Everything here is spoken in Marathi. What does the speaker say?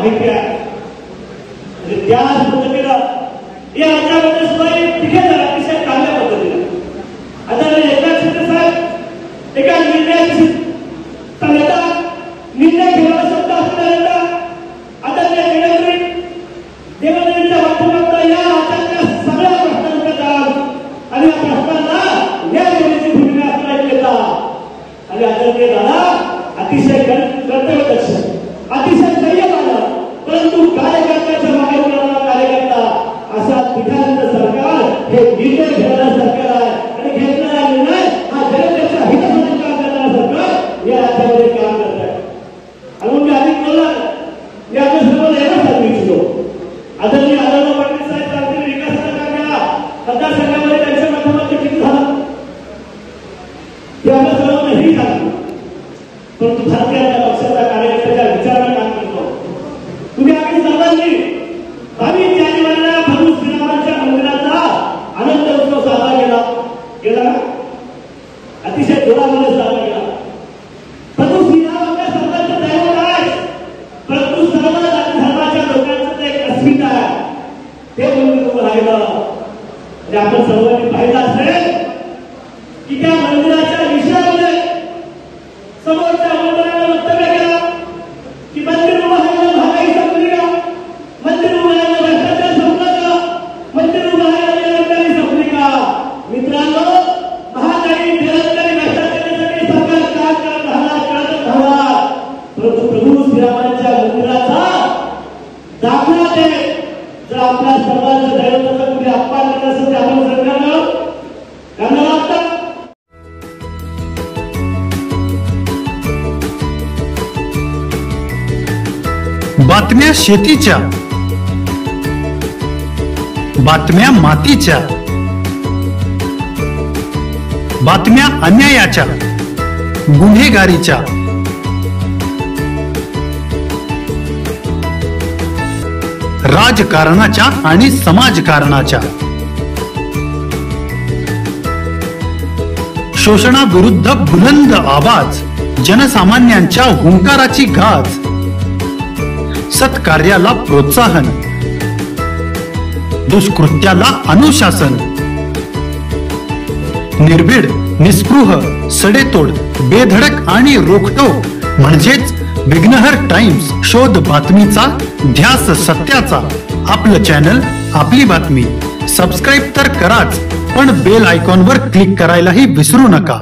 माहिती आहे. त्याच पद्धतीनं या राज्यामध्ये सुद्धा तिथे अतिशय चांगल्या पद्धतीने आदरणीय एकनाथ शिंदे साहेब एका निर्णय घेऊन शब्द असणाऱ्या आदरणीय देवेंद्रजींच्या माध्यमातून या राज्यातल्या सगळ्या प्रश्नांचं काम आणि या प्रश्नांना न्याय देण्याची भूमिका असण्याची येतात आणि आदरणीय दादा अतिशय कर्तव्यदक्ष अतिशय संयमानं परंतु कार्यकर्त्याच्या मागे उभारणारा कार्यकर्ता अशा पिठांचं सरकार हे निर्णय घेणारं सरकार आहे आणि घेतलेला निर्णय हा जनतेच्या हितासाठी काम करणारं सरकार या राज्यामध्ये काम करत आहे. आणि मी आधी बोलला मी आपल्या सर्वांना एवढं सांगू इच्छितो आदरणीय आढळराव पाटील साहेब सांगतील विकासाचा काम या मतदारसंघामध्ये त्यांच्या माध्यमातून किती झालं ते आम्हाला सर्वांना हेही सांगतो. परंतु भारतीय जनता पक्षाचा कार्यकर्त्याच्या विचाराने काम करतो. तुम्ही आम्ही सर्वांनी 22 जानेवारीला भगवान श्रीरामांच्या मंदिराचा आनंद उत्सव साजरा केला ना अतिशय जोरामध्ये साजरा केला. भगवान श्रीराम आपल्या सर्वांचं दैवत आहे परंतु सर्व जाती धर्माच्या लोकांचं ते एक अस्मिता आहे ते मंदिर उभं राहिलं आणि आपण सर्वांनी पाहिलं असेल की त्या मंदिराच्या विषयामध्ये समोरच्या मंदिराने वक्तव्य केला की मंदिर उभं राहिलं महागाई संपली का मंदिर उभं राहिलं भ्रष्टाचार संपला का मंदिर उभं राहिलं बेरोजगारी संपली का. मित्रांनो महागाई बेरोजगारी भ्रष्टाचारासाठी सरकार काम करत राहणार परंतु प्रभू श्रीरामांच्या मंदिराचा दाखला दे जर आपल्या सर्वांच्या दैवताचा कुठे अपमान करत असेल तर आपण सरकारनं त्यांना वाटतं. बातम्या शेतीच्या, बातम्या मातीच्या, बातम्या अन्यायाच्या, गुन्हेगारीच्या, राजकारणाच्या आणि समाजकारणाच्या, शोषणाविरुद्ध बुलंद आवाज, जनसामान्यांच्या हुंकाराची गाज, सत्कार्याला प्रोत्साहन, दुष्कृत्याला अनुशासन, निर्भीड, निस्पृह, सडेतोड, बेधडक आणि रोखटोक म्हणजेच विघ्नहर टाइम्स. शोध बातमीचा, ध्यास सत्याचा. आपलं चॅनल, आपली बातमी. सबस्क्राईब तर कराच पण बेल आयकॉनवर क्लिक करायलाही विसरू नका.